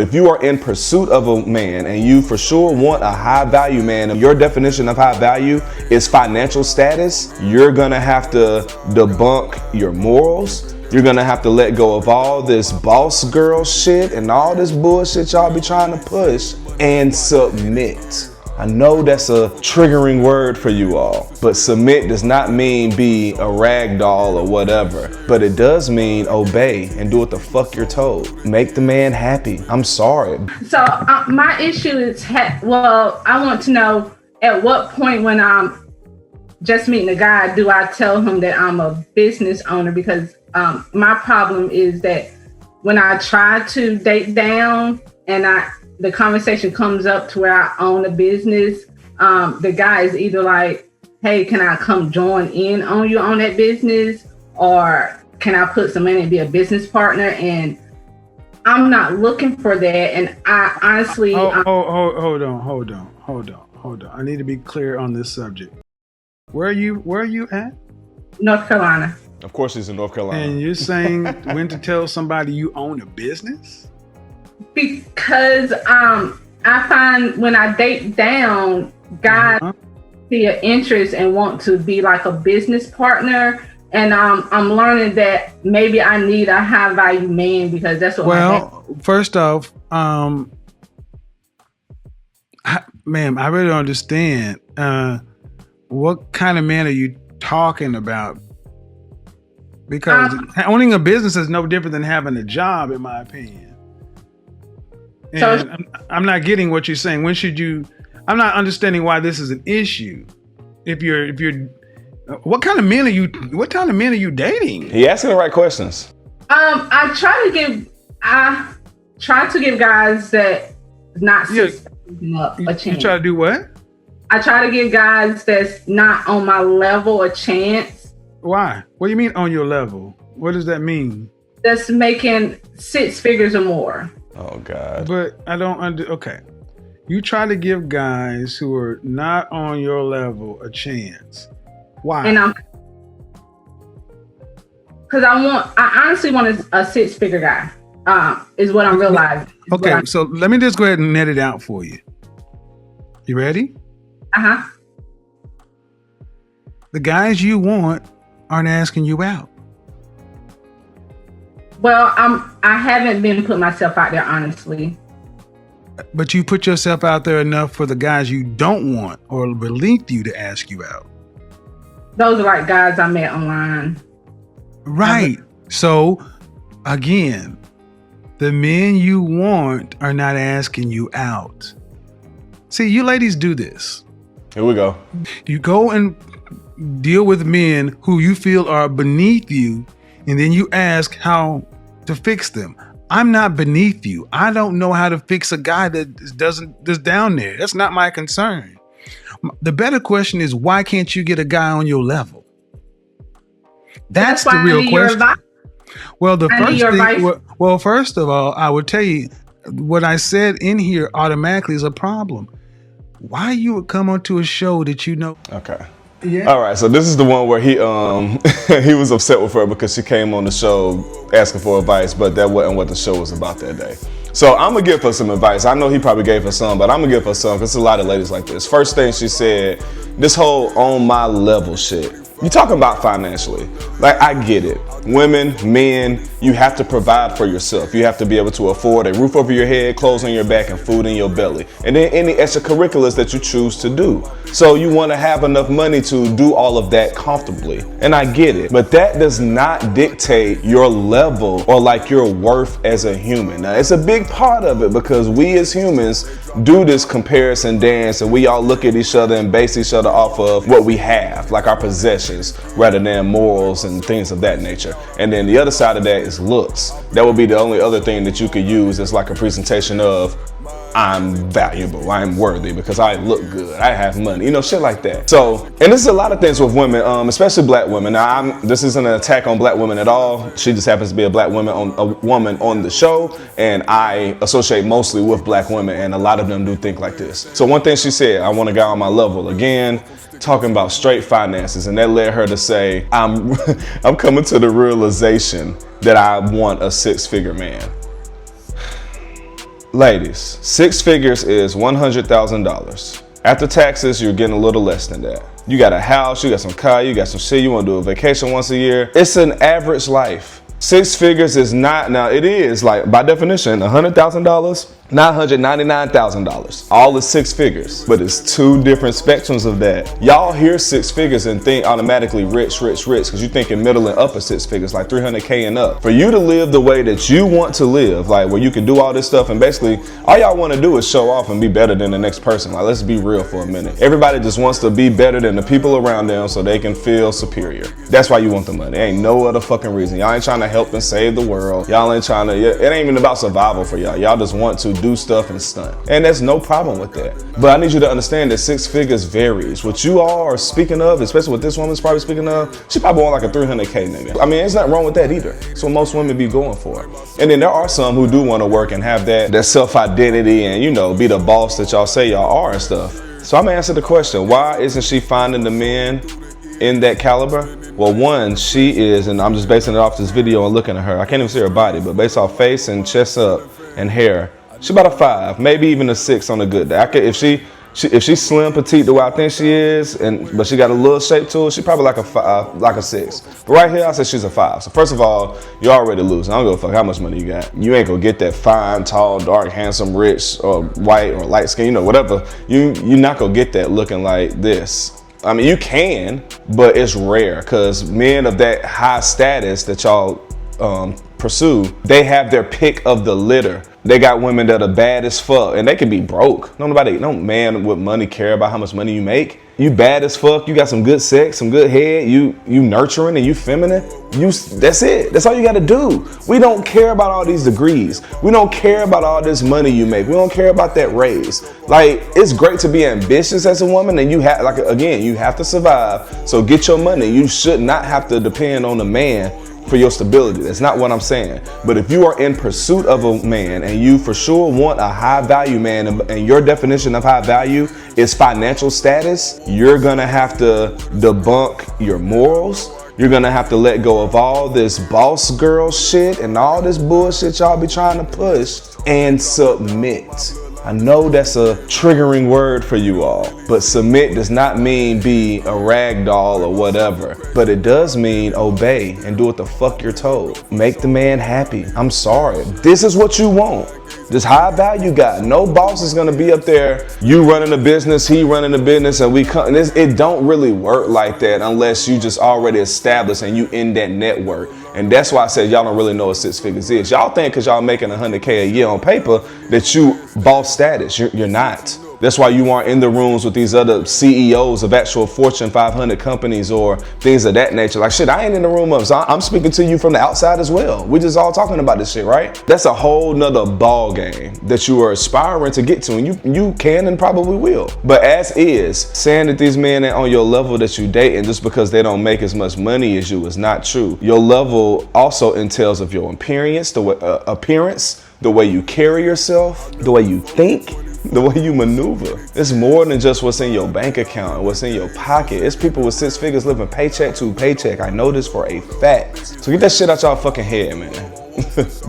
If you are in pursuit of a man and you for sure want a high value man, and your definition of high value is financial status, you're gonna have to debunk your morals. You're gonna have to let go of all this boss girl shit and all this bullshit y'all be trying to push and submit. I know that's a triggering word for you all, but submit does not mean be a rag doll or whatever, but it does mean obey and do what the fuck you're told. Make the man happy. I'm sorry. So my issue is, I want to know at what point when I'm just meeting a guy, do I tell him that I'm a business owner? Because my problem is that when I try to date down and the conversation comes up to where I own a business, the guy is either like, hey, can I come join in on you on that business? Or can I put some money and be a business partner? And I'm not looking for that. And I honestly... Hold on. I need to be clear on this subject. Where are you at? North Carolina. Of course he's in North Carolina. And you're saying when to tell somebody you own a business? Because I find when I date down, guys see an interest and want to be like a business partner. And I'm learning that maybe I need a high value man because that's what. Well, first off, ma'am, I really don't understand. What kind of man are you talking about? Because owning a business is no different than having a job, in my opinion. And so I'm not getting what you're saying. When should you? I'm not understanding why this is an issue. If you're, what kind of men are you? What kind of men are you dating? He asking the right questions. I try to give guys that not up a chance. You try to do what? I try to give guys that's not on my level a chance. Why? What do you mean on your level? What does that mean? That's making 6 figures or more. Oh God. But I don't okay. You try to give guys who are not on your level a chance. Why? And because I honestly want a 6-figure guy. Is what I'm realizing. Okay, so let me just go ahead and net it out for you. You ready? Uh-huh. The guys you want aren't asking you out. Well, I haven't been putting myself out there, honestly. But you put yourself out there enough for the guys you don't want or beneath you to ask you out. Those are like guys I met online. Right. So, again, the men you want are not asking you out. See, you ladies do this. Here we go. You go and deal with men who you feel are beneath you, and then you ask how to fix them. I'm not beneath you. I don't know how to fix a guy that's down there. That's not my concern. The better question is, why can't you get a guy on your level? That's the real question. Well, first of all, I would tell you what I said in here automatically is a problem. Why you would come onto a show that you know? Okay. Yeah. All right. So this is the one where he he was upset with her because she came on the show asking for advice, but that wasn't what the show was about that day. So I'm gonna give her some advice. I know he probably gave her some, but I'm gonna give her some because there's a lot of ladies like this. First thing she said, this whole on my level shit. You talking about financially. Like, I get it. Women, men, you have to provide for yourself. You have to be able to afford a roof over your head, clothes on your back, and food in your belly. And then any extracurriculars that you choose to do. So you want to have enough money to do all of that comfortably. And I get it. But that does not dictate your level or like your worth as a human. Now, it's a big part of it because we as humans do this comparison dance and we all look at each other and base each other off of what we have, like our possessions, rather than morals and things of that nature. And then the other side of that is looks. That would be the only other thing that you could use as like a presentation of I'm valuable, I'm worthy because I look good, I have money, you know, shit like that. So, and this is a lot of things with women, especially black women. Now, this isn't an attack on black women at all. She just happens to be a woman on the show, and I associate mostly with black women, and a lot of them do think like this. So one thing she said, I want a guy on my level. Again, talking about straight finances, and that led her to say, I'm coming to the realization that I want a 6-figure man. Ladies, 6 figures is $100,000. After taxes, you're getting a little less than that. You got a house, you got some car, you got some shit, you want to do a vacation once a year. It's an average life. 6 figures is not, now it is like by definition, $100,000, $999,000. All is 6 figures, but it's 2 different spectrums of that. Y'all hear 6 figures and think automatically rich, because you're thinking middle and upper 6 figures, like 300K and up. For you to live the way that you want to live, like where you can do all this stuff and basically all y'all want to do is show off and be better than the next person. Like, let's be real for a minute. Everybody just wants to be better than the people around them so they can feel superior. That's why you want the money. Ain't no other fucking reason. Y'all ain't trying to help and save the world. Y'all ain't trying to, it ain't even about survival for y'all. Y'all just want to do stuff and stunt. And there's no problem with that. But I need you to understand that 6 figures varies. What you all are speaking of, especially what this woman's probably speaking of, she probably want like a 300K nigga. I mean, there's nothing wrong with that either. That's what most women be going for. And then there are some who do want to work and have that self-identity and, you know, be the boss that y'all say y'all are and stuff. So I'm gonna answer the question, why isn't she finding the men in that caliber? Well, one, she is, and I'm just basing it off this video and looking at her. I can't even see her body, but based off face and chest up and hair, she about a 5, maybe even a 6 on a good day. If she's slim, petite, the way I think she is, but she got a little shape to her, she probably like a 5, like a 6. But right here, I said she's a 5. So first of all, you're already losing. I don't give a fuck how much money you got. You ain't gonna get that fine, tall, dark, handsome, rich, or white, or light skin, you know, whatever. You're not gonna get that looking like this. I mean, you can, but it's rare because men of that high status that y'all pursue, they have their pick of the litter. They got women that are bad as fuck and they can be broke. No man with money care about how much money you make. You bad as fuck, you got some good sex, some good head, you nurturing and you feminine. That's it. That's all you gotta do. We don't care about all these degrees. We don't care about all this money you make. We don't care about that raise. Like, it's great to be ambitious as a woman and you have, like, again, you have to survive. So get your money. You should not have to depend on a man for your stability. That's not what I'm saying. But if you are in pursuit of a man and you for sure want a high value man, and your definition of high value is financial status, you're gonna have to debunk your morals. You're gonna have to let go of all this boss girl shit and all this bullshit y'all be trying to push and submit. I know that's a triggering word for you all, but submit does not mean be a rag doll or whatever, but it does mean obey and do what the fuck you're told. Make the man happy. I'm sorry. This is what you want. This high value guy. No boss is gonna be up there, you running a business, he running a business, and we come. It don't really work like that unless you just already established and you in that network. And that's why I said y'all don't really know what 6 figures is. Y'all think because y'all making 100K a year on paper that you boss status. You're not. That's why you aren't in the rooms with these other CEOs of actual Fortune 500 companies or things of that nature. Like, shit, I ain't in the room of, so I'm speaking to you from the outside as well. We just all talking about this shit, right? That's a whole nother ball game that you are aspiring to get to, and you can and probably will. But as is, saying that these men ain't on your level that you dating just because they don't make as much money as you is not true. Your level also entails of your appearance, the way you carry yourself, the way you think, the way you maneuver. It's more than just what's in your bank account and what's in your pocket. It's people with 6 figures living paycheck to paycheck. I know this for a fact. So get that shit out y'all fucking head, man.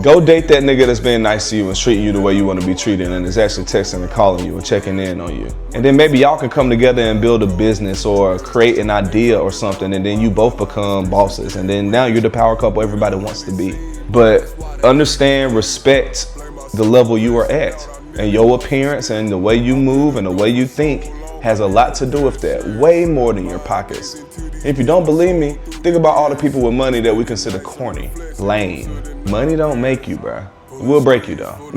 Go date that nigga that's being nice to you and treating you the way you want to be treated and is actually texting and calling you and checking in on you. And then maybe y'all can come together and build a business or create an idea or something, and then you both become bosses. And then now you're the power couple everybody wants to be. But understand, respect the level you are at. And your appearance and the way you move and the way you think has a lot to do with that, way more than your pockets. If you don't believe me, think about all the people with money that we consider corny, lame. Money don't make you, bruh. It will break you though.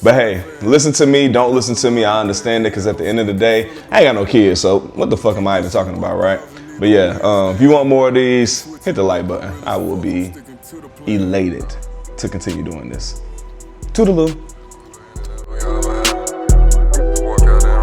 But hey, listen to me, don't listen to me. I understand it, because at the end of the day, I ain't got no kids, so what the fuck am I even talking about, right? But yeah, if you want more of these, hit the like button. I will be elated to continue doing this. Toodaloo.